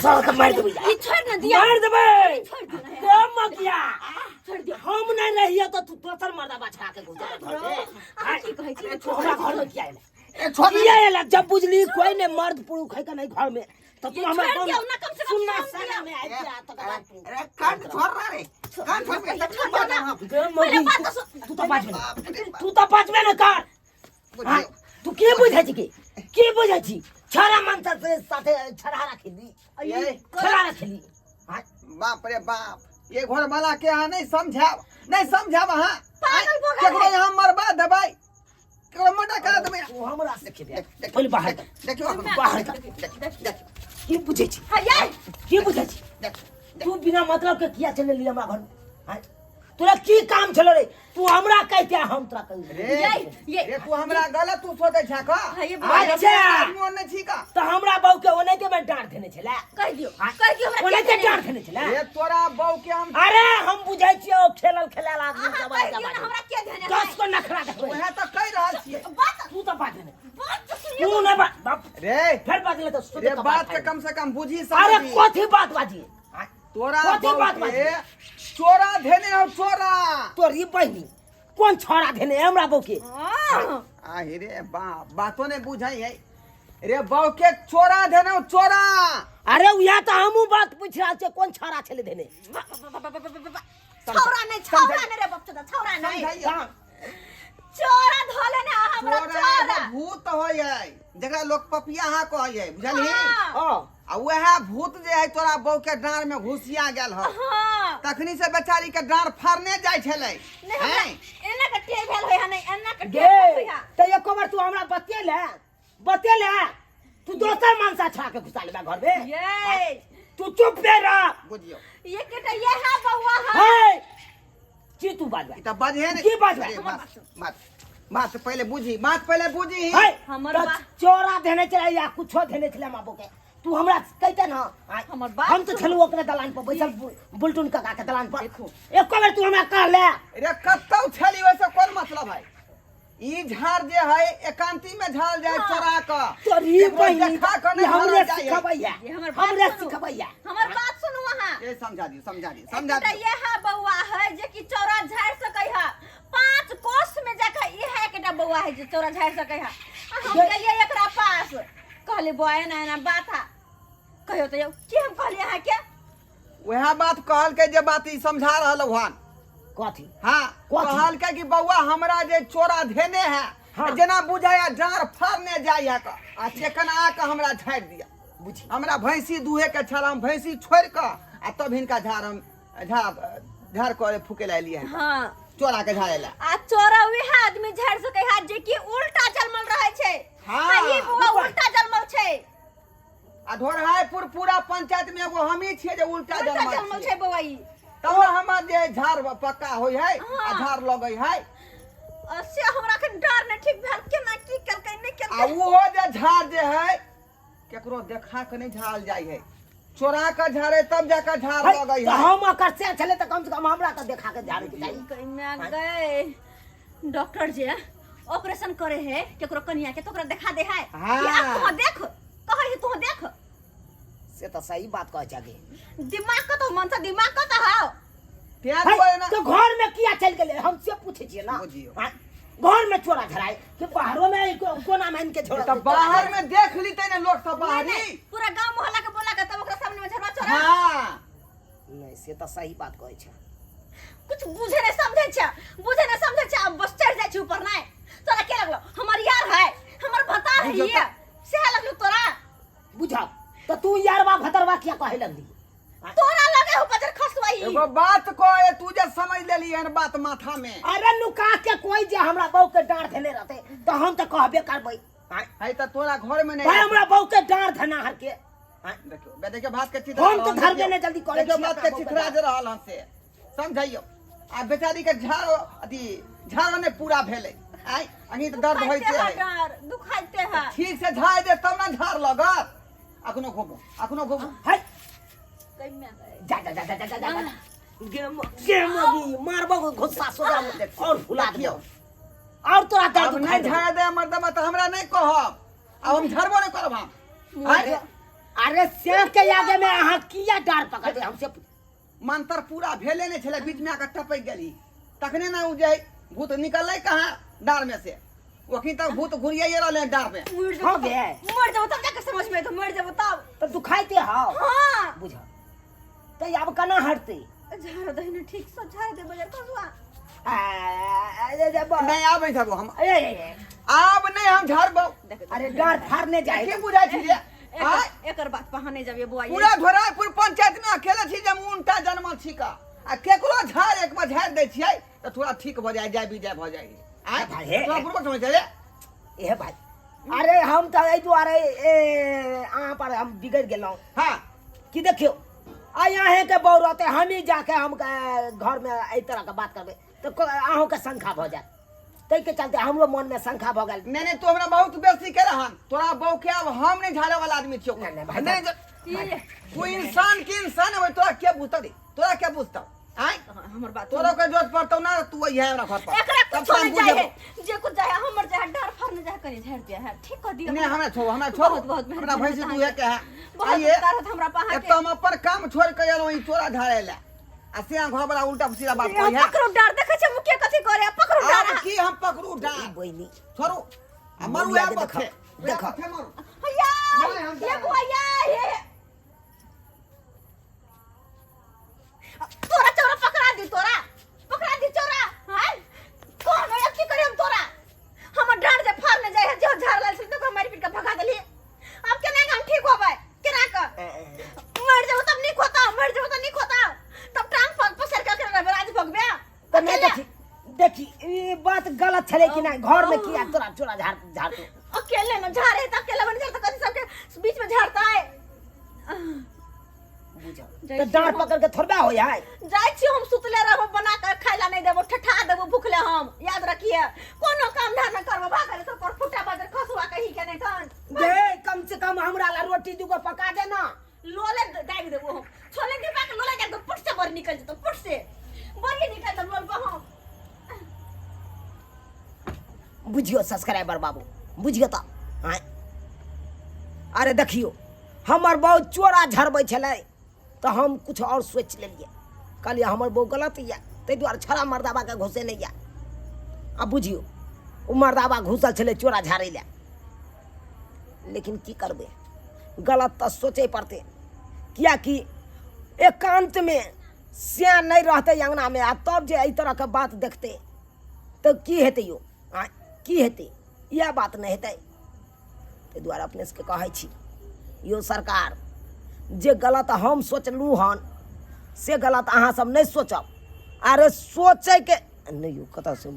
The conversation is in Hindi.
साला तो मार देबे ई छोड़ न दिया मार देबे छोड़ दे कम मगिया छोड़ दे हम नहीं रहिए तो तू दोसर मर्दा बछड़ा के गुजर घर में आ की कहै छी तू हमरा घर में किया है ए छोड़ किया है जब बुझली कोई ने मर्द पुरुष है का नहीं घर में तो तू हमरा छोड़ दिया ना कम से कम सुनना छोड़ साला में आ गया तो अरे कान छोड़ रहा रे कान छोड़ के तक बात हम मगी तू तो बचबे न कर तू के बुझै छी के बुझै छी छरा मानता से साथे छरा रखली छरा रखली बाप रे बाप ये घर वाला के यहाँ नहीं समझाव हां पागल बोगा केकरो यहाँ मरबा देबै केकरो मोटा करा देबै तू हमरा से के दे पहले बाहर देखियो बाहर देख के बुझै छी हां यार के बुझै छी तू बिना मतलब के किया चले लिया हमरा घर में हां तोरा की काम छलो रे तू हमरा कहते हम तोरा कह रे तू हमरा गलत तू सोचै छ का अच्छा मन नहीं छी का तो हमरा बहू के ओने के में डांट देने छला कह दियो हमरा ओने के डांट देने छला रे तोरा बहू के हम अरे हम बुझै छियै ओ खेलल आदमी कह दियो ना हमरा के ध्यान दस को नखरा देखबै वहां तो कह रहल छी तू तो बात नहीं बात तो सुनियो तू ना बाप रे फिर बात ले तो रे बात के कम से कम बुझी अरे समझी कथी बात बाजी तोरा कथी बात बहू बाजी के चोरा धेने हो चोरा तोरी बहिनी कौन छोड़ा देने हमरा बहू के आहे रे बातों ने बुझाई है रे बहू के चोरा धेने हो चोरा अरे या तो हमू बात पूछ रहा छे कौन छोड़ा छले देने छौरा नहीं रे बच्चा छौरा नहीं चोरा धोले ना हमरा चोरा भूत होय है जकरा लोग पपिया हा कहै है बुझली हां आ वह भूत जे है तोरा बहू के डांर में घुसिया गेल ह हां तखनी से बेचारी के डांर फाड़ने जाय छले नहीं एना के टे भेल होय नहीं एना के टे होय तो एको बार तू हमरा बतेले तू दोसर मानसा छा के घुसा लेबा घर में ये तू चुप पे रह बुझियो ये केटा ये है बउआ है हे की तू बात ई त बजे ने की बात बात पहले बुझी हे हमर बात चोरा देने चला या कुछो देने चला माबो के तू हमरा कहते ना हमर बात हम तो छलू ओकरे दलान पर बैठल बुलटुन काका के दलान पर देखो एको बार तू हमरा कह ले रे कतौ छली वैसे कोन मतलब है ई झाड़ जे है एकांती में झाड़ जाए चोरा क तोरी बहिनी देखा क नहीं हमरे झाड़ जाए सिखबैया ये हमर हमरे बात सुनो सिखबैया हमर बात सुनो वहां ये समझा दी बेटा ये है बउआ है जे कि चौरा झाड़ सकै है 5 कोस में जाके ये है केटा बउआ है जे चौरा झाड़ सकै है हम गेलिए एकरा पास कहले बॉय ना बात है कहियो तो की हम कहलिए है के वह बात कहल के जे बात ई समझा रहल हन कथी हां कहल के कि बउआ हमरा जे चोरा धेने है हाँ। जना बुझाया डांर फाड़ने जाय है का एखन आ के हमरा झाड़ दिया बुझी हमरा भैंसी दुहे के छल हम भैंसी छोड़ के आ तब हिनका झाड़ करे फूके ला लिए हां चोरा के झाड़े ला आ चोरा वह आदमी झाड़ सकै है जे कि उल्टा जलमल रहे छै हाँ, ई बुआ उल्टा जलमल छै आ ढोरहायपुर पूरा पंचायत में एगो हमी छिए जे उल्टा जलमल छै बुआ ई तब हमर जे झाड़ पक्का होय है आ झाड़ लगै है से हमरा के डर न ठीक भेल केना की करकै नहीं आ करकै वो जे झाड़ जे है केकरो देखा के नहीं झाड़ल जाय है चोरा के झाड़े तब जाकर झाड़ लगै तो है हम अकर से चले तो कम से कम हमरा के देखा के झाड़े के चाहिए कइना गए डॉक्टर जे ऑपरेशन करे है केकरो कनिया के तोकरा देखा दे है हाँ। कि आप तू देख कहै तू देख से तो सही बात कह जागे दिमाग का तो मन से दिमाग का तो हां त्याग करे ना तो घर में किया चल गेले हमसे पूछे छिए ना बुझियो। हाँ? घर में चोरा झराए कि बाहरों में कोना मान के छोड़ा तो बाहर में देख लीते ने लोग सब बाहरी पूरा गांव मोहल्ला के बोला के तब ओकरा सामने में झरवा चोरा हां नहीं से तो सही बात कहै छै कुछ बुझे नहीं समझे छ अब बस चढ़ जाय छ ऊपर नहीं तोरा के लगलो हमर यार है हमर भता है ये से लगलो तोरा बुझा तो तू यारवा भतरवा क्या कहे लगली तोरा लगे हो पजर खसवाई एगो बात कहे तू जे समझ लेली हन बात माथा में अरे नुका के कोई जे हमरा बहू के डांट देने रहते तो हम तो कहबे करबै है त तोरा घर में नहीं भाई हमरा बहू के डांट देना हर के देखो देखो बात के चित्रा हम तो घर में नहीं जल्दी कॉलेज देखो बात के चित्रा जे रहल हन से समझाइयो आ बेचारी के झाड़ ने पूरा भेले आई अही तो दर्द होइते है डर दुखाइते है ठीक से झाड़ दे तब ना झाड़ लगत अखनो घुमो हाय कइमे जा जा जा जा जा जा गेम होगी मारबो गुस्सा सोजा मत और भुला दियो और तोरा दर्द अब नहीं झाड़ दे मर्दमा तो हमरा नहीं कहब अब हम झरबो नहीं करब हम अरे शेर के आगे में अहाँ किया डार पकड़े हमसे मंत्र पूरा भेले नहीं छले बीच में आकर टपक गई तखने ना उ जे भूत निकलले कहाँ डार में से वही तक भूत घुरियाइए रहले डार में हो गए मर जाओ तब जाके समझ में तो मर जाओ तब तो दुखाइते हां हाँ बुझा तो अब कना हटते झाड़ दही ना ठीक से झाड़ दे बजार कसुआ अरे जब नहीं आबै थबो हम अरे आब नहीं हम झाड़बो अरे डार फाड़ने जाए के बुझाई छी रे एकर बात पहाने जाबे बुआ पूरा धोरापुर पंचायत में अकेले छी जे मुंटा जन्मल छी का आ केकरो झाड़ एक बार झाड़ दै छियै तो थोड़ा ठीक भ जाए भी जाए भ जाए आ तोरा पूर्वक समझ रे ए भाई अरे हम तो ए दुआरे अहाँ पर हम बिगड़ गेलौं हां कि देखियो आ यहाँ के बौरते हम ही जाके हम घर में ए तरह के बात करबे तो अहों के शंका भ जाए तै के चलते हमरो मन में शंका भ गेल नहीं तो हमरा बहुत बेसी के रहन तोरा बौ के अब हम नहीं झाड़े वाला आदमी छियो नहीं, भाई, नहीं तू इंसान के इंसान है तोरा क्या बुझता रे तोरा क्या बुझता आय हमर बात तोरा के जरूरत पड़तौ ना तू यही हमरा घर पर एकरा तब कुछ हम नहीं बुझेबो। जाए जे कुछ जाए हमर जाए डर फरने जाए कनी झाड़ दिया है ठीक कर दिया नहीं हमरा छोड़ बहुत हमरा भैंसी तू है के है बहुत आइए करत हमरा पहा अब के तो हम अपन काम छोड़ के आलो ई तोरा झाड़े ले आ से घर वाला उल्टा सीधा बात कही है पकड़ो डर देखे छे मुके कथि करे पकड़ो अब डर की हम पकड़ू डाल बहिनी छोड़ू आ मरु मुलिया आ के बखे देखो। मरु हैया नहीं, हम ये जा- बुआ ये तोरा चोरा पकड़ा दी चोरा हां कौन है की करे हम तोरा हमर डांड जे फाड़ने जाए है जो झाड़ लाल से तो मारी पीट के भगा देली अब केना हम ठीक होबै केना क मर जाओ तब नहीं खोता तब टांग पग पसर के राज भगबे तो नहीं देखी ये बात गलत छले कि नहीं घर में किया तोरा चोरा झाड़ तू अकेले न झाड़े त अकेले बन जाता कथि सबके बीच में झाड़ता है बुझा तो डांट पकड़ के थोड़बा हो जाए जाय छी हम सुतले रहबो बना के खाइला नहीं देबो ठठा देबो भूखले हम याद रखिए कोनो काम धार न करबो भागले तो पर फुटा बाजार खसुआ कही के नहीं खान दे कम से कम हमरा ला रोटी दूगो पका दे ना लोले दाग देबो हम छोले के पाक लोले जाके पुट से बर निकल जतो पुट से बड़ी निकल त लोल हम बुझियो सब्सक्राइबर बाबू बुझियो तो हाँ अरे देखियो हमर बहुत चोरा झरबै छलै तो हम कुछ और सोच लेलिए कहलिए हमर बहु गलत या ताहि दुआरे छोड़ा मर्दाबा के घुसे नहीं या अब बुझियो ओ मर्दाबा घुसल छलै चोरा झाड़ै ले लेकिन की करबे गलत तो सोचे पड़ते किया कि एकांत में सियान नहीं रहते अंगना में आ तब जे एहि तरह के बात देखते तो की हेतै यो की हेतै यह बात नहीं हेतै ताहि दुआरे अपने से कहै छी यो सरकार जे गलत हम सोचलू हन से गलत अहाँ सब नहीं सोचब अरे सोचे के नहीं यो कतऽ से